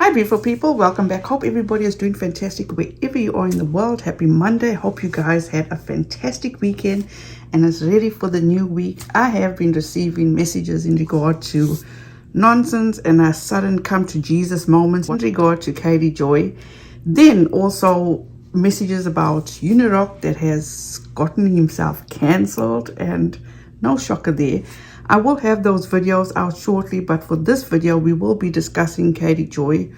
Hi beautiful people, welcome back. Hope everybody is doing fantastic wherever you are in the world. Happy Monday. Hope you guys had a fantastic weekend and is ready for the new week. I have been receiving messages in regard to nonsense and a sudden come to Jesus moments in regard to Katie Joy. Then also messages about Unirock that has gotten himself cancelled, and no shocker there. I will have those videos out shortly, but for this video we will be discussing Katie Joy,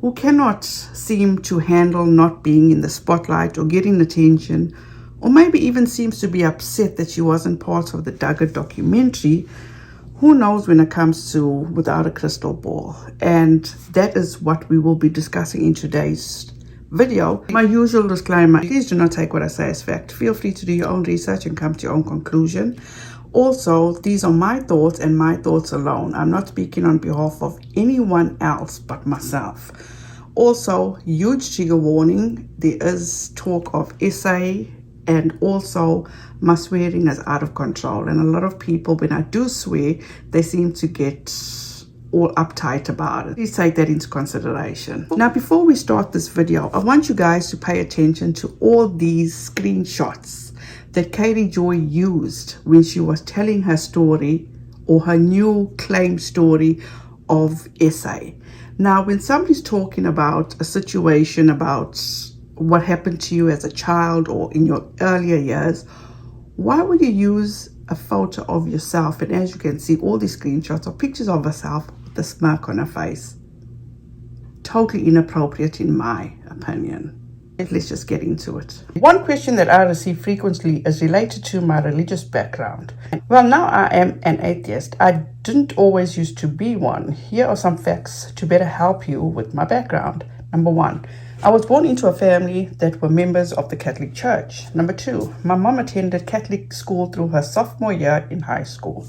who cannot seem to handle not being in the spotlight or getting attention, or maybe even seems to be upset that she wasn't part of the Duggar documentary. Who knows when it comes to Without a Crystal Ball? And that is what we will be discussing in today's video. My usual disclaimer, please do not take what I say as fact. Feel free to do your own research and come to your own conclusion. Also, these are my thoughts and my thoughts alone. I'm not speaking on behalf of anyone else but myself. Also, huge trigger warning. There is talk of SA, and also my swearing is out of control. And a lot of people, when I do swear, they seem to get all uptight about it. Please take that into consideration. Now, before we start this video, I want you guys to pay attention to all these screenshots that Katie Joy used when she was telling her story, or her new claim story of SA. Now, when somebody's talking about a situation about what happened to you as a child or in your earlier years, why would you use a photo of yourself? And as you can see, all these screenshots are pictures of herself with a smirk on her face. Totally inappropriate in my opinion. Let's just get into it. One question that I receive frequently is related to my religious background. Well, now I am an atheist. I didn't always used to be one. Here are some facts to better help you with my background. Number one, I was born into a family that were members of the Catholic Church. Number two, my mom attended Catholic school through her sophomore year in high school.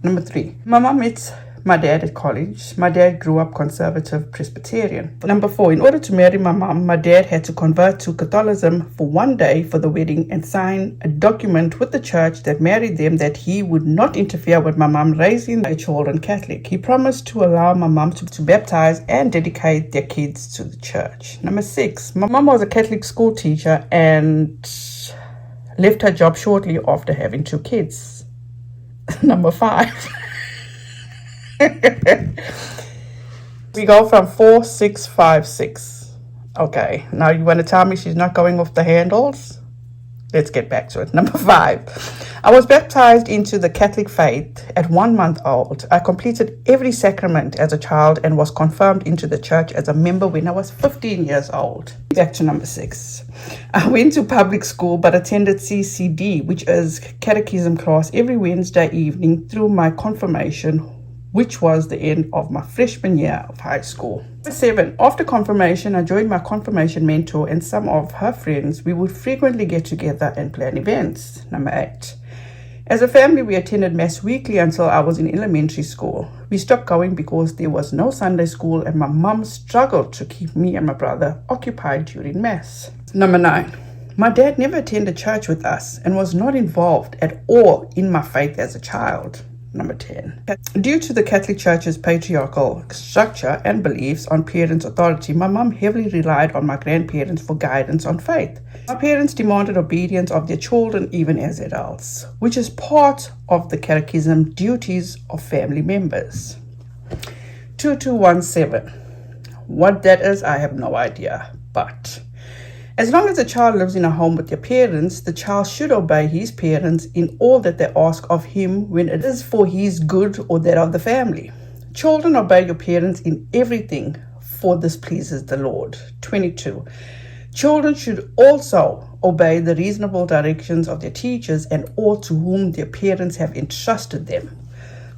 Number three, my mom met my dad at college. My dad grew up conservative Presbyterian. Number four, in order to marry my mom, my dad had to convert to Catholicism for one day for the wedding and sign a document with the church that married them that he would not interfere with my mom raising their children Catholic. He promised to allow my mom to baptize and dedicate their kids to the church. Number six, my mom was a Catholic school teacher and left her job shortly after having two kids. Number five. We go from 4, 6, 5, 6. Okay, now you want to tell me she's not going off the handles? Let's get back to it. Number 5. I was baptized into the Catholic faith at 1 month old. I completed every sacrament as a child and was confirmed into the church as a member when I was 15 years old. Back to number 6. I went to public school but attended CCD, which is catechism class, every Wednesday evening through my confirmation, which was the end of my freshman year of high school. Number 7, after confirmation, I joined my confirmation mentor and some of her friends. We would frequently get together and plan events. Number 8, as a family, we attended Mass weekly until I was in elementary school. We stopped going because there was no Sunday school and my mom struggled to keep me and my brother occupied during Mass. Number 9, my dad never attended church with us and was not involved at all in my faith as a child. Number 10. Due to the Catholic Church's patriarchal structure and beliefs on parents' authority, my mom heavily relied on my grandparents for guidance on faith. My parents demanded obedience of their children even as adults, which is part of the catechism duties of family members. 2217. What that is, I have no idea, but as long as the child lives in a home with their parents, the child should obey his parents in all that they ask of him when it is for his good or that of the family. Children, obey your parents in everything, for this pleases the Lord. 22. Children should also obey the reasonable directions of their teachers and all to whom their parents have entrusted them.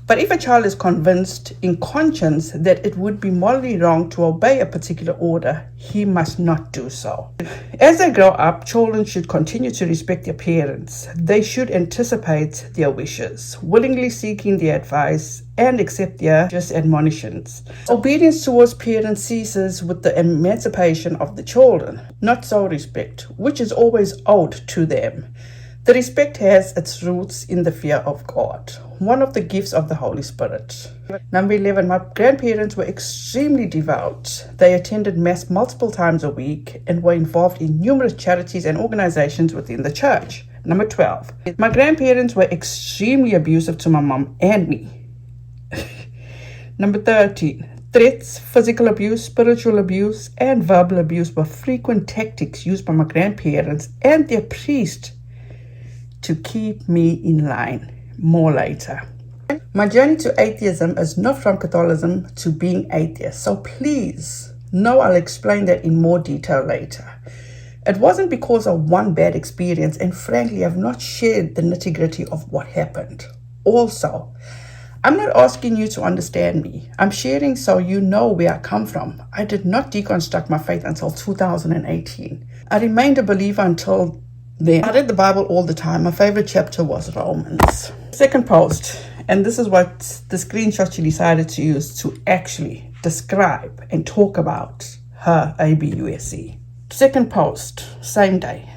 But if a child is convinced in conscience that it would be morally wrong to obey a particular order, he must not do so. As they grow up, children should continue to respect their parents. They should anticipate their wishes, willingly seeking their advice and accept their just admonitions. Obedience towards parents ceases with the emancipation of the children, not so respect, which is always owed to them. The respect has its roots in the fear of God. one of the gifts of the Holy Spirit. Number 11, my grandparents were extremely devout. They attended Mass multiple times a week and were involved in numerous charities and organizations within the church. Number 12, my grandparents were extremely abusive to my mom and me. Number 13, threats, physical abuse, spiritual abuse, and verbal abuse were frequent tactics used by my grandparents and their priest to keep me in line. More later. My journey to atheism is not from Catholicism to being atheist, so please know I'll explain that in more detail later. It wasn't because of one bad experience, and frankly, I've not shared the nitty-gritty of what happened. Also, I'm not asking you to understand me. I'm sharing so you know where I come from. I did not deconstruct my faith until 2018. I remained a believer until then. I read the Bible all the time. My favorite chapter was Romans. Second post, and this is what the screenshot she decided to use to actually describe and talk about her ABUSC. Second post, same day.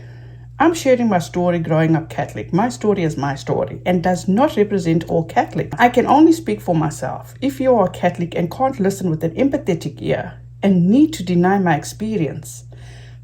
I'm sharing my story growing up Catholic. My story is my story and does not represent all Catholics. I can only speak for myself. If you are a Catholic and can't listen with an empathetic ear and need to deny my experience,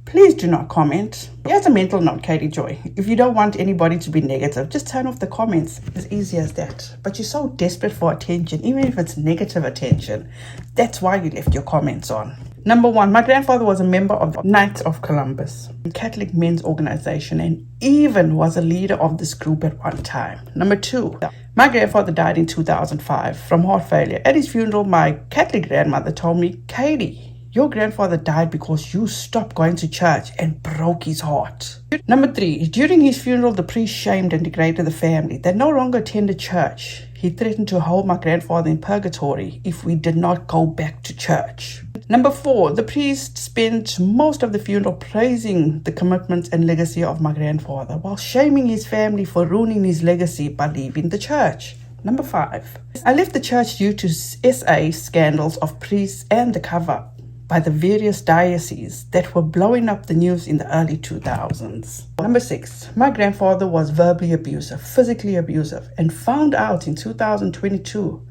please do not comment. Here's a mental note, Katie Joy. If you don't want anybody to be negative, just turn off the comments. As easy as that. But you're so desperate for attention, even if it's negative attention. That's why you left your comments on. Number 1, my grandfather was a member of Knights of Columbus, a Catholic men's organization, and even was a leader of this group at one time. Number 2, my grandfather died in 2005 from heart failure. At his funeral, my Catholic grandmother told me, Katie, your grandfather died because you stopped going to church and broke his heart. Number 3, during his funeral, the priest shamed and degraded the family. They no longer attended church. He threatened to hold my grandfather in purgatory if we did not go back to church. Number 4, the priest spent most of the funeral praising the commitment and legacy of my grandfather while shaming his family for ruining his legacy by leaving the church. Number 5, I left the church due to SA scandals of priests and the cover-up by the various dioceses that were blowing up the news in the early 2000s. Number 6, my grandfather was verbally abusive, physically abusive, and found out in 2022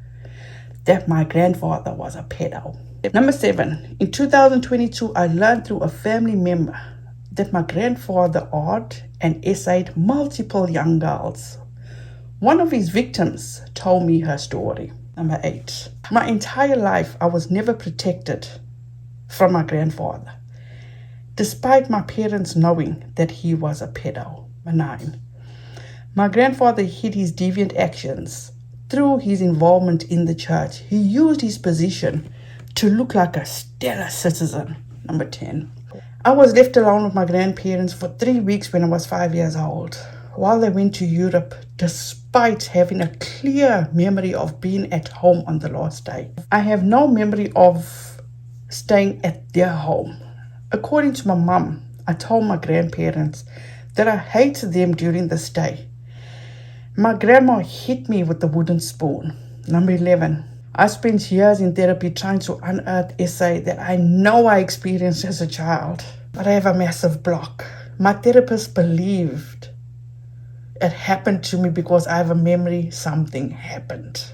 that my grandfather was a pedo. Number 7, in 2022, I learned through a family member that my grandfather owned and essayed multiple young girls. One of his victims told me her story. Number 8, my entire life, I was never protected from my grandfather, despite my parents knowing that he was a pedo. Number 9, my grandfather hid his deviant actions through his involvement in the church. He used his position to look like a stellar citizen. Number 10, I was left alone with my grandparents for 3 weeks when I was 5 years old, while they went to Europe, despite having a clear memory of being at home on the last day. I have no memory of staying at their home. According to my mum, I told my grandparents that I hated them during the stay. My grandma hit me with a wooden spoon. Number 11, I spent years in therapy trying to unearth SA that I know I experienced as a child, but I have a massive block. My therapist believed it happened to me because I have a memory something happened.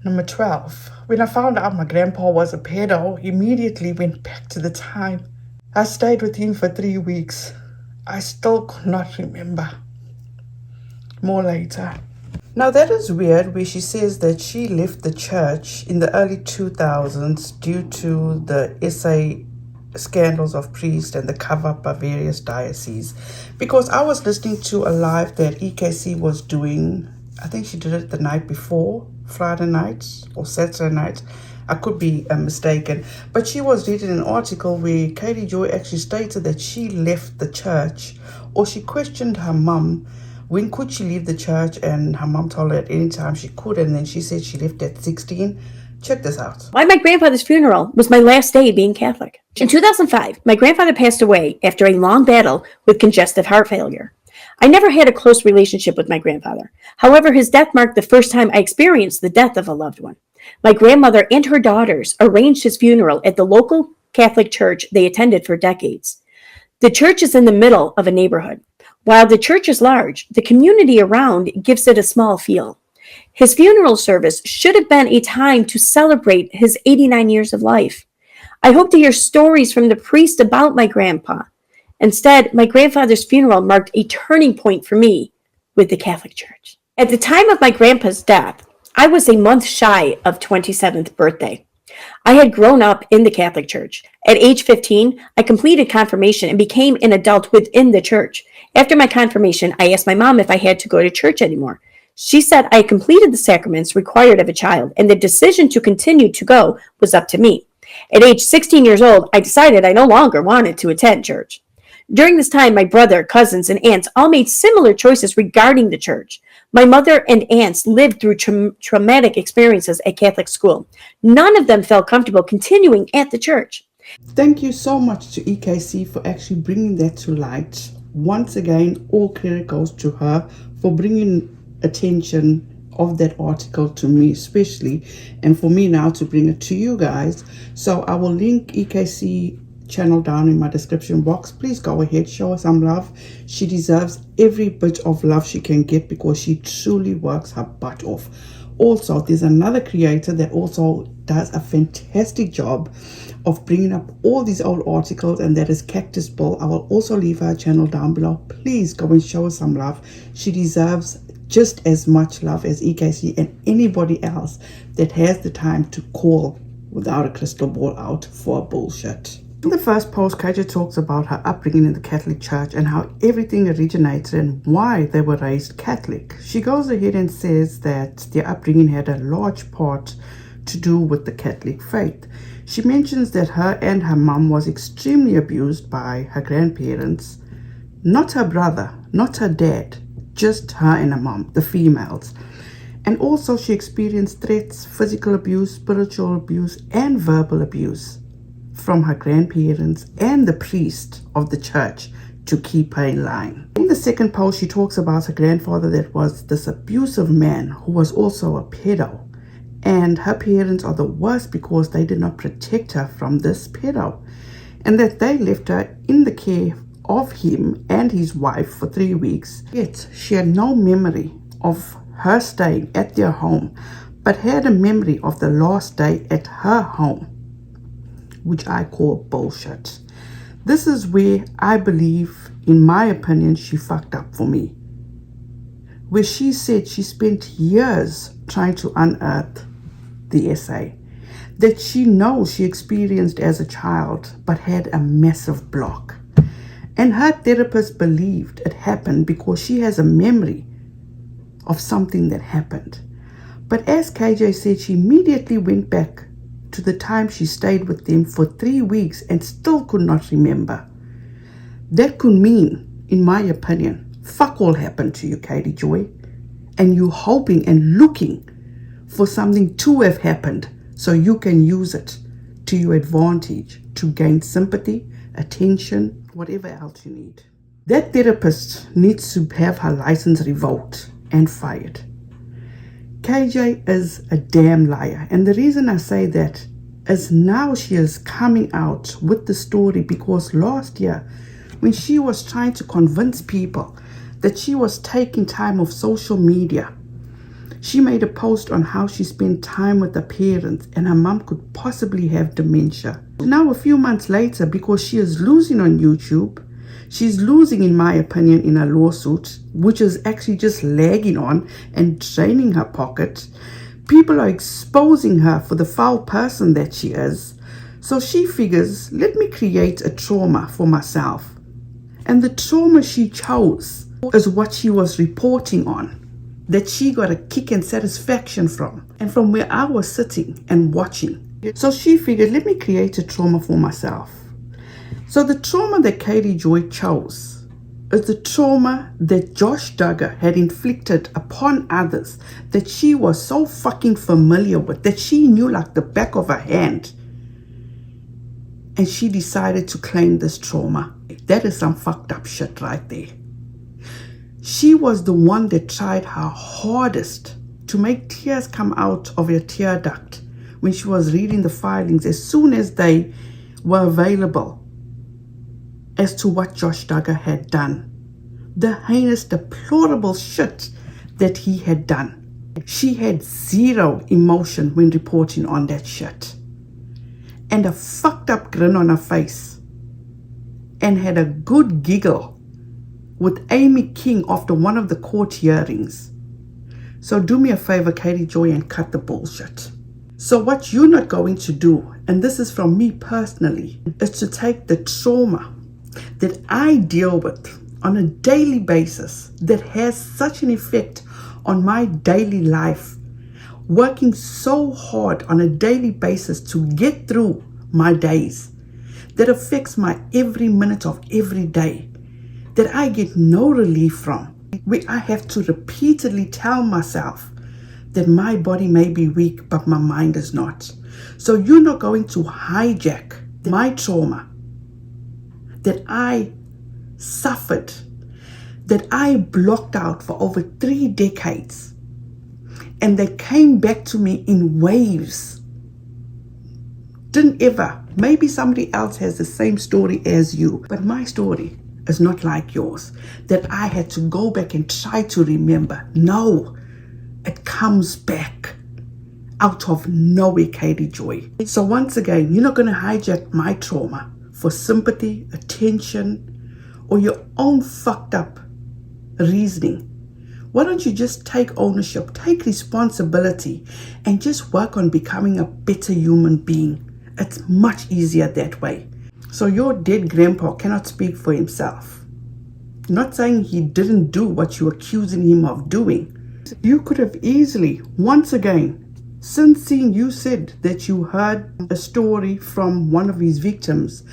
Number 12, when I found out my grandpa was a pedo, immediately went back to the time I stayed with him for 3 weeks. I still could not remember. More later. Now that is weird, where she says that she left the church in the early 2000s due to the SA scandals of priests and the cover-up by various dioceses. Because I was listening to a live that EKC was doing, I think she did it the night before, Friday night or Saturday night. I could be mistaken. But she was reading an article where Katie Joy actually stated that she left the church, or she questioned her mum, when could she leave the church, and her mom told her at any time she could, and then she said she left at 16. Check this out. My grandfather's funeral was my last day being Catholic. In 2005, my grandfather passed away after a long battle with congestive heart failure. I never had a close relationship with my grandfather. However, his death marked the first time I experienced the death of a loved one. My grandmother and her daughters arranged his funeral at the local Catholic church they attended for decades. The church is in the middle of a neighborhood. While the church is large, the community around gives it a small feel. His funeral service should have been a time to celebrate his 89 years of life. I hope to hear stories from the priest about my grandpa. Instead, my grandfather's funeral marked a turning point for me with the Catholic Church. At the time of my grandpa's death, I was a month shy of 27th birthday. I had grown up in the Catholic Church. At age 15, I completed confirmation and became an adult within the church. After my confirmation, I asked my mom if I had to go to church anymore. She said I had completed the sacraments required of a child, and the decision to continue to go was up to me. At age 16 years old, I decided I no longer wanted to attend church. During this time, my brother, cousins, and aunts all made similar choices regarding the church. My mother and aunts lived through traumatic experiences at Catholic school. None of them felt comfortable continuing at the church. Thank you so much to EKC for actually bringing that to light. Once again, all credit goes to her for bringing attention of that article to me especially, and for me now to bring it to you guys. So I will link EKC channel down in my description box. Please go ahead, show her some love. She deserves every bit of love she can get because she truly works her butt off. Also, there's another creator that also does a fantastic job of bringing up all these old articles, and that is Cactus Bull. I will also leave her channel down below. Please go and show her some love. She deserves just as much love as EKC and anybody else that has the time to call without a crystal ball out for bullshit. In the first post, KJ talks about her upbringing in the Catholic Church and how everything originated and why they were raised Catholic. She goes ahead and says that their upbringing had a large part to do with the Catholic faith. She mentions that her and her mom was extremely abused by her grandparents, not her brother, not her dad, just her and her mom, the females. And also she experienced threats, physical abuse, spiritual abuse, and verbal abuse from her grandparents and the priest of the church to keep her in line. In the second post, she talks about her grandfather that was this abusive man who was also a pedo. And her parents are the worst because they did not protect her from this pedo. And that they left her in the care of him and his wife for 3 weeks. Yet she had no memory of her staying at their home, but had a memory of the last day at her home, which I call bullshit. This is where I believe, in my opinion, she fucked up for me. Where she said she spent years trying to unearth the essay that she knows she experienced as a child but had a massive block. And her therapist believed it happened because she has a memory of something that happened. But as KJ said, she immediately went back to the time she stayed with them for 3 weeks and still could not remember. That could mean, in my opinion, fuck all happened to you, Katie Joy, and you hoping and looking for something to have happened so you can use it to your advantage to gain sympathy, attention, whatever else you need. That therapist needs to have her license revoked and fired. KJ is a damn liar, and the reason I say that is now she is coming out with the story because last year when she was trying to convince people that she was taking time off social media, she made a post on how she spent time with her parents and her mom could possibly have dementia. Now a few months later, because she is losing on YouTube, she's losing, in my opinion, in a lawsuit, which is actually just lagging on and draining her pocket. People are exposing her for the foul person that she is. So she figures, let me create a trauma for myself. And the trauma she chose is what she was reporting on, that she got a kick and satisfaction from, and from where I was sitting and watching. So she figured, let me create a trauma for myself. So the trauma that Katie Joy chose is the trauma that Josh Duggar had inflicted upon others that she was so fucking familiar with, that she knew like the back of her hand. And she decided to claim this trauma. That is some fucked up shit right there. She was the one that tried her hardest to make tears come out of her tear duct when she was reading the filings as soon as they were available as to what Josh Duggar had done. The heinous, deplorable shit that he had done. She had zero emotion when reporting on that shit. And a fucked up grin on her face. And had a good giggle with Amy King after one of the court hearings. So do me a favor, Katie Joy, and cut the bullshit. So what you're not going to do, and this is from me personally, is to take the trauma that I deal with on a daily basis that has such an effect on my daily life, working so hard on a daily basis to get through my days, that affects my every minute of every day, that I get no relief from, where I have to repeatedly tell myself that my body may be weak, but my mind is not. So you're not going to hijack my trauma that I suffered, that I blocked out for over 3 decades. And they came back to me in waves. Didn't ever. Maybe somebody else has the same story as you, but my story is not like yours, that I had to go back and try to remember. No, it comes back out of nowhere, Katie Joy. So once again, you're not going to hijack my trauma for sympathy, attention, or your own fucked up reasoning. Why don't you just take ownership, take responsibility, and just work on becoming a better human being? It's much easier that way. So your dead grandpa cannot speak for himself. Not saying he didn't do what you're accusing him of doing. You could have easily, once again, since seeing you said that you heard a story from one of his victims,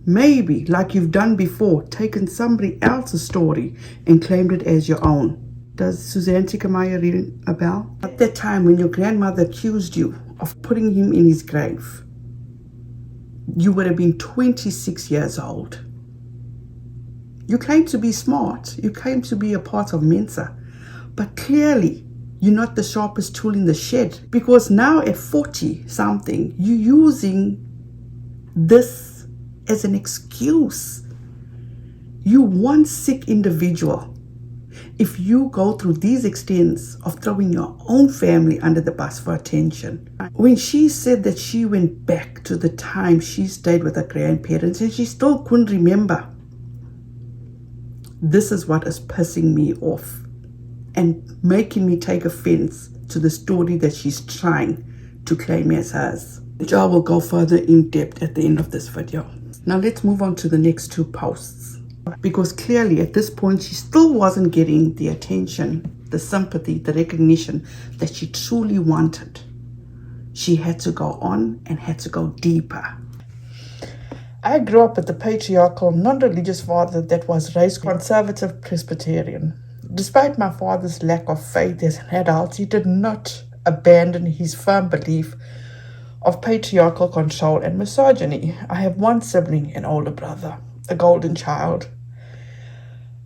maybe, like you've done before, taken somebody else's story and claimed it as your own. Does Suzanne Tikamaya ring a bell? At that time when your grandmother accused you of putting him in his grave, you would have been 26 years old. You claim to be smart. You claim to be a part of Mensa. But clearly, you're not the sharpest tool in the shed. Because now at 40 something, you're using this as an excuse. You one sick individual. If you go through these extents of throwing your own family under the bus for attention. When she said that she went back to the time she stayed with her grandparents and she still couldn't remember, this is what is pissing me off and making me take offense to the story that she's trying to claim as hers. Which I will go further in depth at the end of this video. Now let's move on to the next 2 posts. Because clearly at this point she still wasn't getting the attention, the sympathy, the recognition that she truly wanted. She had to go on and had to go deeper. I grew up with a patriarchal, non-religious father that was raised conservative Presbyterian. Despite my father's lack of faith as an adult, he did not abandon his firm belief of patriarchal control and misogyny. I have one sibling, an older brother, a golden child.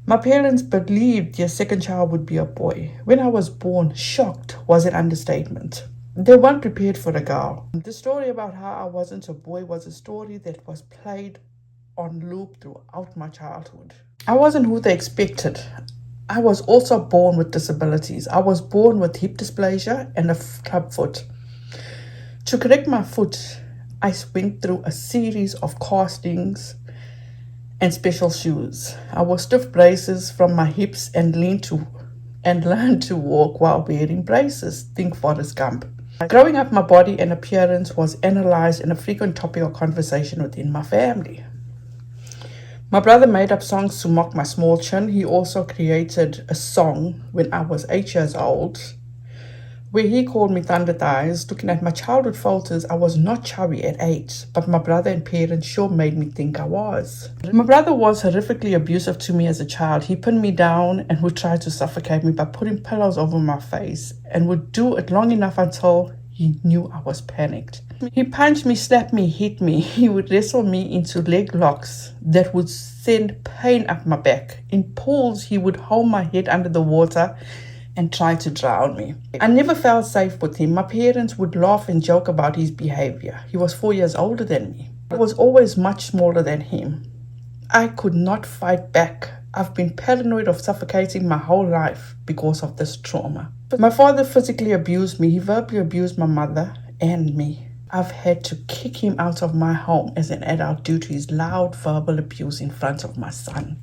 My parents believed their second child would be a boy. When I was born, shocked was an understatement. They weren't prepared for a girl. The story about how I wasn't a boy was a story that was played on loop throughout my childhood. I wasn't who they expected. I was also born with disabilities. I was born with hip dysplasia and a club foot. To correct my foot, I went through a series of castings and special shoes. I wore stiff braces from my hips and learned to walk while wearing braces. Think Forrest Gump. Growing up, my body and appearance was analyzed and a frequent topic of conversation within my family. My brother made up songs to mock my small chin. He also created a song when I was 8 years old where he called me Thunder Thighs. Looking at my childhood photos, I was not chubby at 8, but my brother and parents sure made me think I was. My brother was horrifically abusive to me as a child. He pinned me down and would try to suffocate me by putting pillows over my face and would do it long enough until he knew I was panicked. He punched me, slapped me, hit me. He would wrestle me into leg locks that would send pain up my back. In pools, he would hold my head under the water and try to drown me. I never felt safe with him. My parents would laugh and joke about his behavior. He was 4 years older than me. I was always much smaller than him. I could not fight back I've been paranoid of suffocating my whole life because of this trauma. My father physically abused me. He verbally abused my mother and me. I've had to kick him out of my home as an adult due to his loud verbal abuse in front of my son.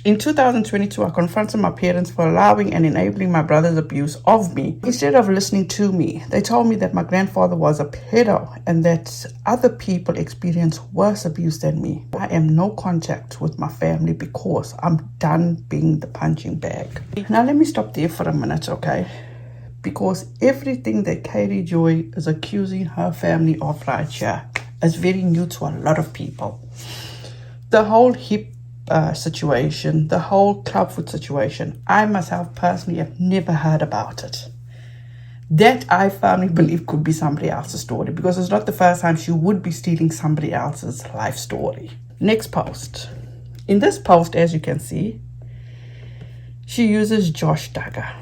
In 2022, I confronted my parents for allowing and enabling my brother's abuse of me. Instead of listening to me, they told me that my grandfather was a pedo and that other people experience worse abuse than me. I am no contact with my family because I'm done being the punching bag. Now let me stop there for a minute, okay? Because everything that Katie Joy is accusing her family of right here is very new to a lot of people. The whole hip situation, the whole clubfoot situation, I myself personally have never heard about it. That I firmly believe could be somebody else's story, because it's not the first time she would be stealing somebody else's life story. Next post. In this post, as you can see, she uses Josh Duggar.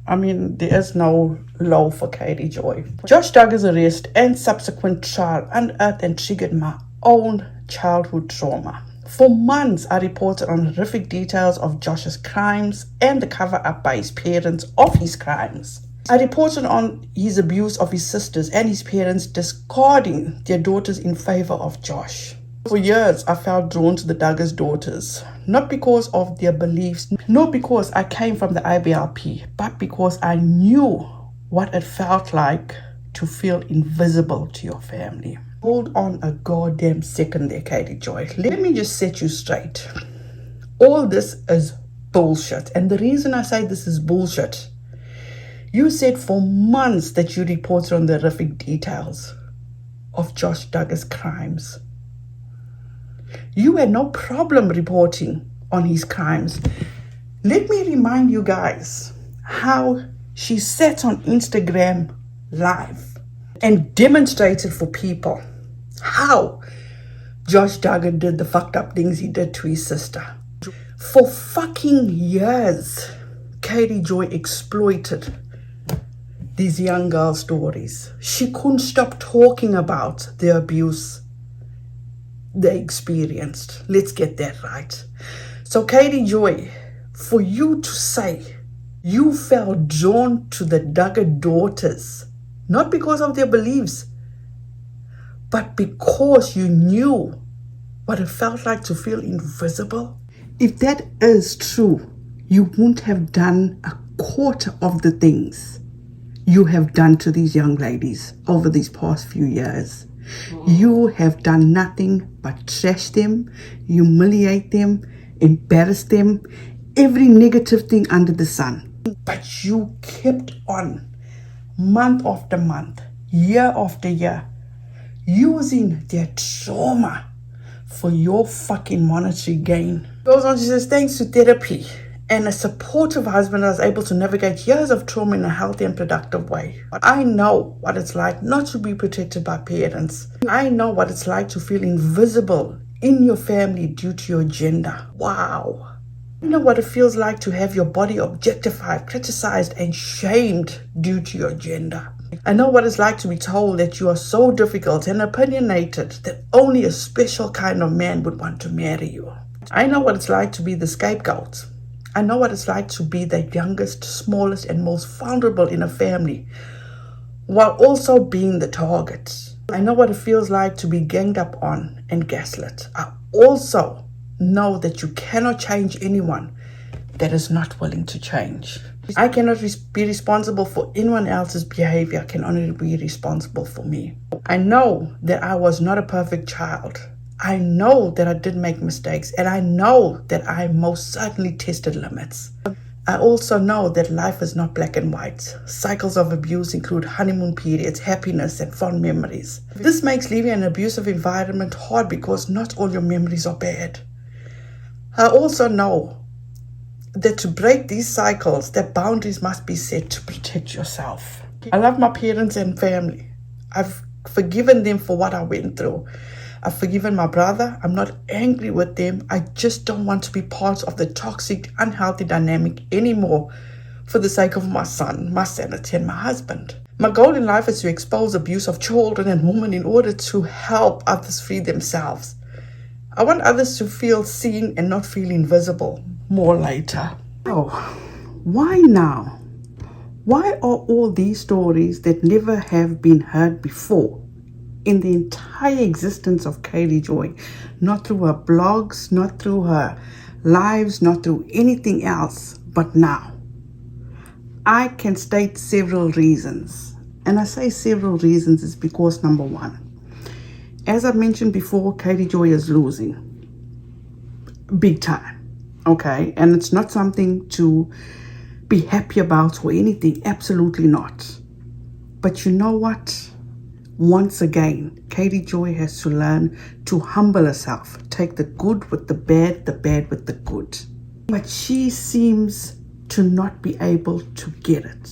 I mean, there is no low for Katie Joy. Josh Duggar's arrest and subsequent trial unearthed and triggered my own childhood trauma. For months, I reported on horrific details of Josh's crimes and the cover-up by his parents of his crimes. I reported on his abuse of his sisters and his parents discarding their daughters in favor of Josh. For years, I felt drawn to the Duggars' daughters, not because of their beliefs, nor because I came from the IBLP, but because I knew what it felt like to feel invisible to your family. Hold on a goddamn second there, Katie Joy. Let me just set you straight. All this is bullshit. And the reason I say this is bullshit, you said for months that you reported on the horrific details of Josh Duggar's crimes. You had no problem reporting on his crimes. Let me remind you guys how she sat on Instagram Live and demonstrated for people how Josh Duggar did the fucked up things he did to his sister. For fucking years, Katie Joy exploited these young girl stories. She couldn't stop talking about the abuse they experienced. Let's get that right. So Katie Joy, for you to say you felt drawn to the Duggar daughters, not because of their beliefs, but because you knew what it felt like to feel invisible. If that is true, you wouldn't have done a quarter of the things you have done to these young ladies over these past few years. You have done nothing but trash them, humiliate them, embarrass them, every negative thing under the sun. But you kept on, month after month, year after year, using their trauma for your fucking monetary gain. Goes on, she says, thanks to therapy and a supportive husband, I was able to navigate years of trauma in a healthy and productive way. But I know what it's like not to be protected by parents. I know what it's like to feel invisible in your family due to your gender. Wow. You know what it feels like to have your body objectified, criticized, and shamed due to your gender. I know what it's like to be told that you are so difficult and opinionated that only a special kind of man would want to marry you. I know what it's like to be the scapegoat. I know what it's like to be the youngest, smallest, and most vulnerable in a family, while also being the target. I know what it feels like to be ganged up on and gaslit. I also know that you cannot change anyone that is not willing to change. I cannot be responsible for anyone else's behavior. I can only be responsible for me. I know that I was not a perfect child. I know that I did make mistakes, and I know that I most certainly tested limits. I also know that life is not black and white. Cycles of abuse include honeymoon periods, happiness, and fond memories. This makes leaving an abusive environment hard because not all your memories are bad. I also know that to break these cycles, that boundaries must be set to protect yourself. I love my parents and family. I've forgiven them for what I went through. I've forgiven my brother. I'm not angry with them. I just don't want to be part of the toxic, unhealthy dynamic anymore for the sake of my son, my sanity, and my husband. My goal in life is to expose abuse of children and women in order to help others free themselves. I want others to feel seen and not feel invisible. More later. Oh, why now? Why are all these stories that never have been heard before in the entire existence of Katie Joy, not through her blogs, not through her lives, not through anything else, but now? I can state several reasons. And I say several reasons is because, number one, as I mentioned before, Katie Joy is losing big time, okay? And it's not something to be happy about or anything, absolutely not. But you know what? Once again, Katie Joy has to learn to humble herself, take the good with the bad with the good. But she seems to not be able to get it.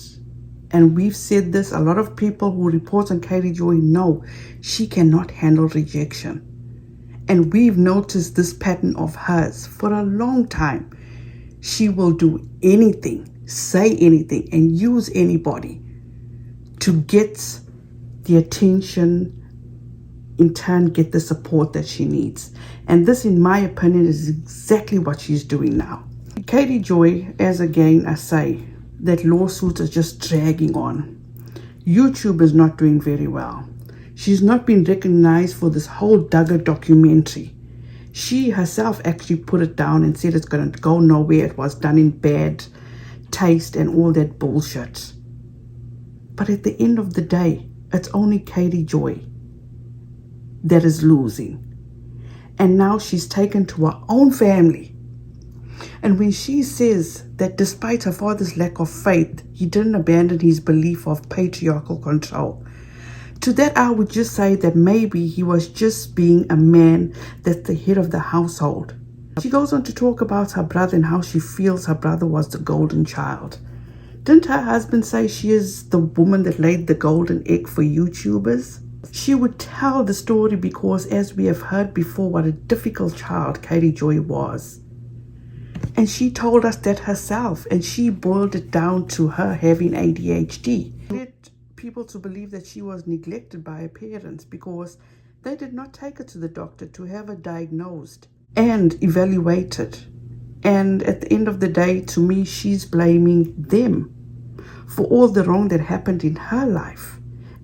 And we've said this, a lot of people who report on Katie Joy know she cannot handle rejection. And we've noticed this pattern of hers for a long time. She will do anything, say anything, and use anybody to get the attention, in turn get the support that she needs. And this, in my opinion, is exactly what she's doing now. Katie Joy, as again I say, that lawsuits are just dragging on. YouTube is not doing very well. She's not been recognized for this whole Duggar documentary. She herself actually put it down and said it's going to go nowhere. It was done in bad taste and all that bullshit. But at the end of the day, it's only Katie Joy that is losing. And now she's taken to her own family. And when she says that despite her father's lack of faith, he didn't abandon his belief of patriarchal control, to that I would just say that maybe he was just being a man that's the head of the household. She goes on to talk about her brother and how she feels her brother was the golden child. Didn't her husband say she is the woman that laid the golden egg for YouTubers? She would tell the story because, as we have heard before, what a difficult child Katie Joy was. And she told us that herself, and she boiled it down to her having ADHD. Led people to believe that she was neglected by her parents because they did not take her to the doctor to have her diagnosed and evaluated. And at the end of the day, to me, she's blaming them for all the wrong that happened in her life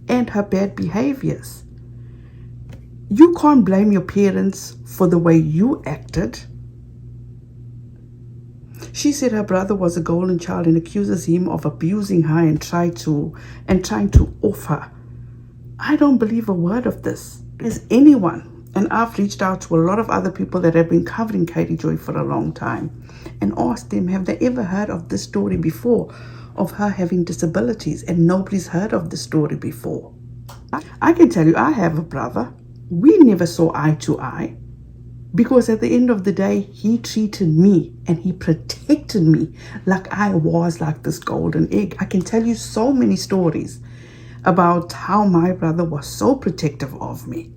and her bad behaviors. You can't blame your parents for the way you acted. She said her brother was a golden child and accuses him of abusing her and trying to off her. I don't believe a word of this. As anyone, and I've reached out to a lot of other people that have been covering Katie Joy for a long time and asked them, have they ever heard of this story before, of her having disabilities, and nobody's heard of this story before. I can tell you, I have a brother. We never saw eye to eye. Because at the end of the day, he treated me and he protected me like I was like this golden egg. I can tell you so many stories about how my brother was so protective of me.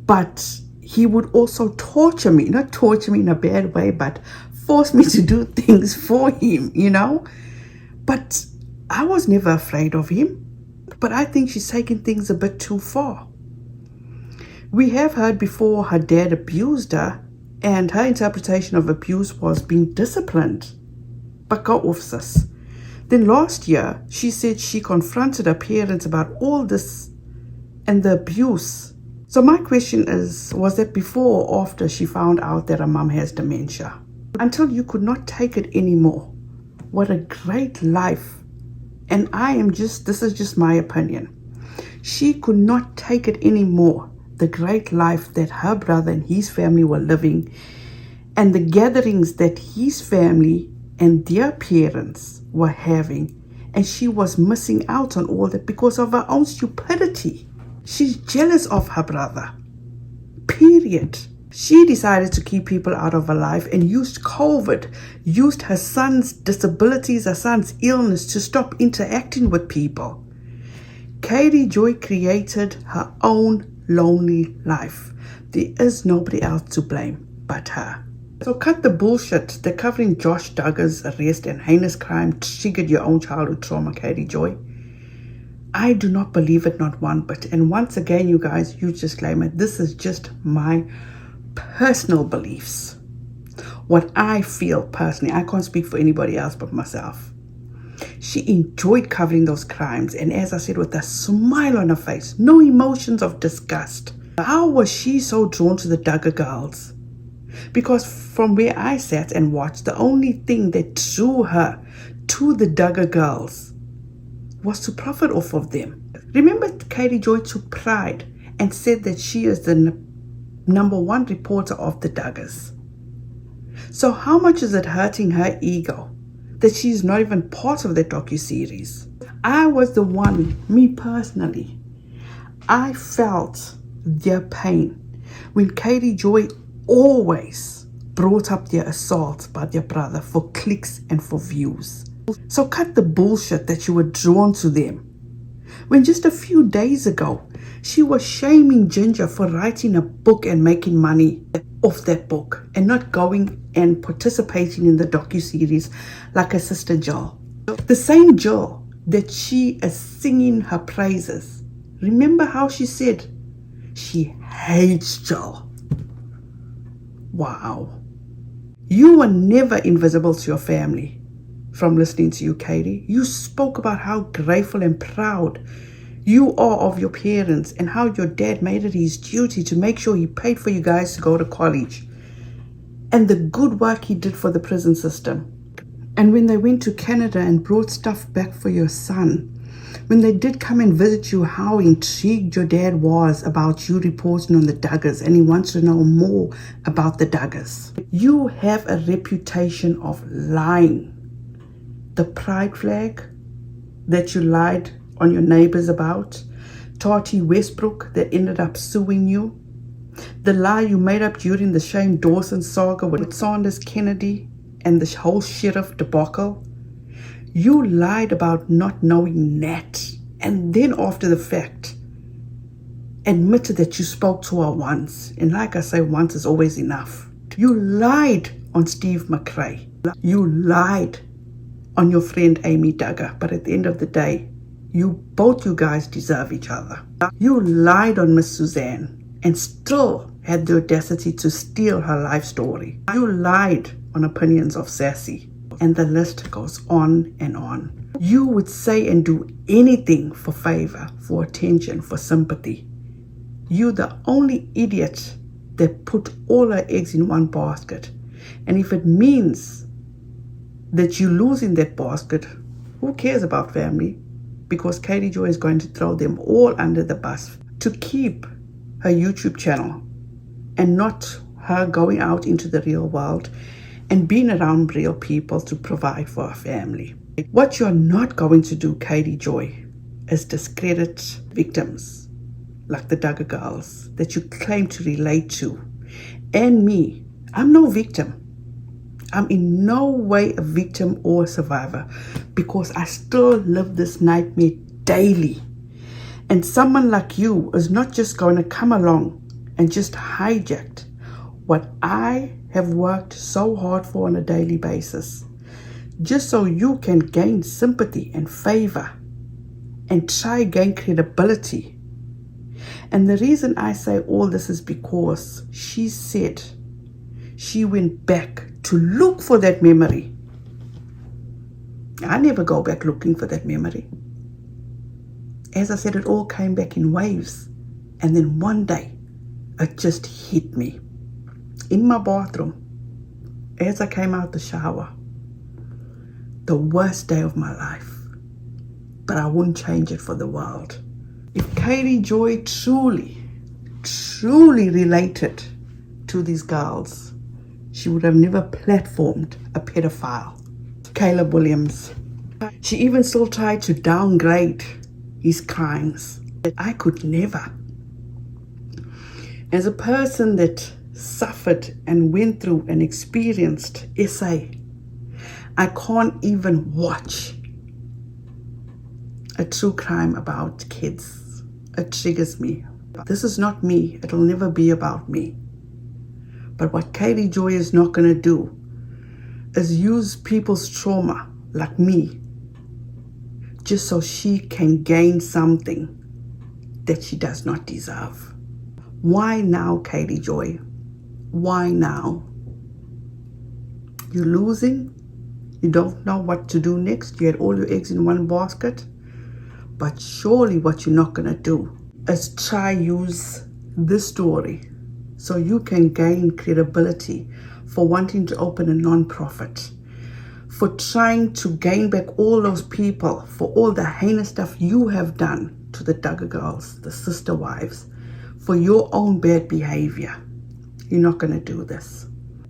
But he would also torture me, not torture me in a bad way, but force me to do things for him, you know. But I was never afraid of him. But I think she's taking things a bit too far. We have heard before her dad abused her, and her interpretation of abuse was being disciplined. But go off, sis. Then last year, she said she confronted her parents about all this and the abuse. So my question is, was that before or after she found out that her mom has dementia? Until you could not take it anymore. What a great life. And this is just my opinion. She could not take it anymore. The great life that her brother and his family were living, and the gatherings that his family and their parents were having, and she was missing out on all that because of her own stupidity. She's jealous of her brother, period. She decided to keep people out of her life and used COVID, used her son's disabilities, her son's illness to stop interacting with people. Katie Joy created her own lonely life. There is nobody else to blame but her. So cut the bullshit that covering Josh Duggar's arrest and heinous crime triggered your own childhood trauma, Katie Joy. I do not believe it, not one bit. And once again, you guys, huge disclaimer, this is just my personal beliefs, what I feel personally. I can't speak for anybody else but myself. She enjoyed covering those crimes, and as I said, with a smile on her face, no emotions of disgust. How was she so drawn to the Duggar girls? Because from where I sat and watched, the only thing that drew her to the Duggar girls was to profit off of them. Remember, Katie Joy took pride and said that she is the #1 reporter of the Duggars. So how much is it hurting her ego that she's not even part of that docuseries? I was the one, me personally, I felt their pain when Katie Joy always brought up their assault by their brother for clicks and for views. So cut the bullshit that you were drawn to them, when just a few days ago she was shaming Ginger for writing a book and making money off that book and not going and participating in the docuseries like her sister Jill. The same Jill that she is singing her praises. Remember how she said she hates Jill. Wow. You were never invisible to your family. From listening to you, Katie, you spoke about how grateful and proud you are of your parents and how your dad made it his duty to make sure he paid for you guys to go to college, and the good work he did for the prison system. And when they went to Canada and brought stuff back for your son, when they did come and visit you, how intrigued your dad was about you reporting on the Duggars, and he wants to know more about the Duggars. You have a reputation of lying. The pride flag that you lied on your neighbors about, Tati Westbrook that ended up suing you, the lie you made up during the Shane Dawson saga with Sanders Kennedy and the whole sheriff debacle. You lied about not knowing Nat, and then after the fact admitted that you spoke to her once, and like I say, once is always enough. You lied on Steve McRae. You lied on your friend Amy Duggar, but at the end of the day, both you guys deserve each other. You lied on Miss Suzanne and still had the audacity to steal her life story. You lied on opinions of Sassy, and the list goes on and on. You would say and do anything for favor, for attention, for sympathy. You the only idiot that put all her eggs in one basket. And if it means that you lose in that basket, who cares about family? Because Katie Joy is going to throw them all under the bus to keep her YouTube channel and not her going out into the real world and being around real people to provide for her family. What you're not going to do, Katie Joy, is discredit victims like the Duggar girls that you claim to relate to. And me, I'm no victim. I'm in no way a victim or a survivor, because I still live this nightmare daily. And someone like you is not just going to come along and just hijack what I have worked so hard for on a daily basis, just so you can gain sympathy and favor and try gain credibility. And the reason I say all this is because she said she went back to look for that memory. I never go back looking for that memory. As I said, it all came back in waves. And then one day, it just hit me. In my bathroom, as I came out the shower. The worst day of my life. But I wouldn't change it for the world. If Katie Joy truly related to these girls, she would have never platformed a pedophile, Caleb Williams. She even still tried to downgrade his crimes. I could never. As a person that suffered and went through and experienced SA, I can't even watch a true crime about kids. It triggers me. This is not me. It'll never be about me. But what Katie Joy is not going to do is use people's trauma, like me, just so she can gain something that she does not deserve. Why now, Katie Joy? Why now? You're losing. You don't know what to do next. You had all your eggs in one basket. But surely what you're not going to do is try use this story so you can gain credibility for wanting to open a non-profit, for trying to gain back all those people, for all the heinous stuff you have done to the Duggar girls, the sister wives, for your own bad behavior. You're not going to do this.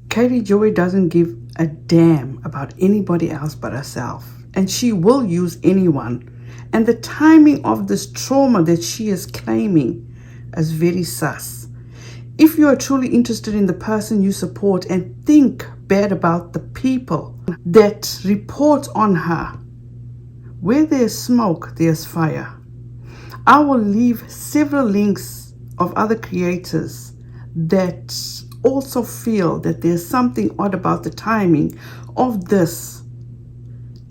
Katie Joy doesn't give a damn about anybody else but herself, and she will use anyone. And the timing of this trauma that she is claiming is very sus. If you are truly interested in the person you support and think bad about the people that report on her, where there's smoke, there's fire. I will leave several links of other creators that also feel that there's something odd about the timing of this.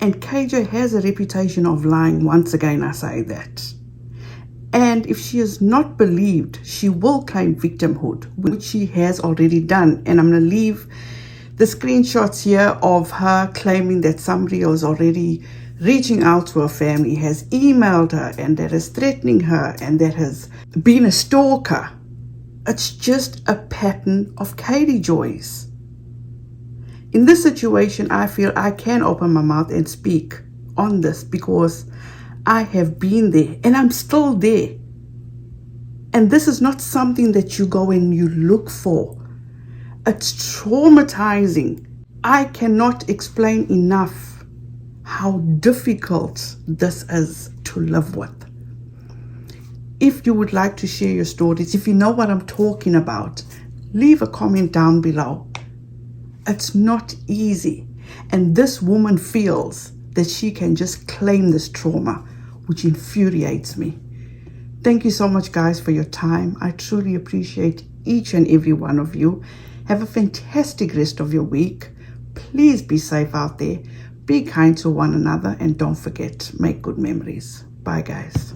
And KJ has a reputation of lying. Once again, I say that. And if she is not believed, she will claim victimhood, which she has already done. And I'm going to leave the screenshots here of her claiming that somebody is already reaching out to her family, has emailed her, and that is threatening her, and that has been a stalker. It's just a pattern of Katie Joy's. In this situation, I feel I can open my mouth and speak on this because I have been there and I'm still there. And this is not something that you go and you look for. It's traumatizing. I cannot explain enough how difficult this is to live with. If you would like to share your stories, if you know what I'm talking about, leave a comment down below. It's not easy. And this woman feels that she can just claim this trauma, which infuriates me. Thank you so much, guys, for your time. I truly appreciate each and every one of you. Have a fantastic rest of your week. Please be safe out there. Be kind to one another. And don't forget, make good memories. Bye, guys.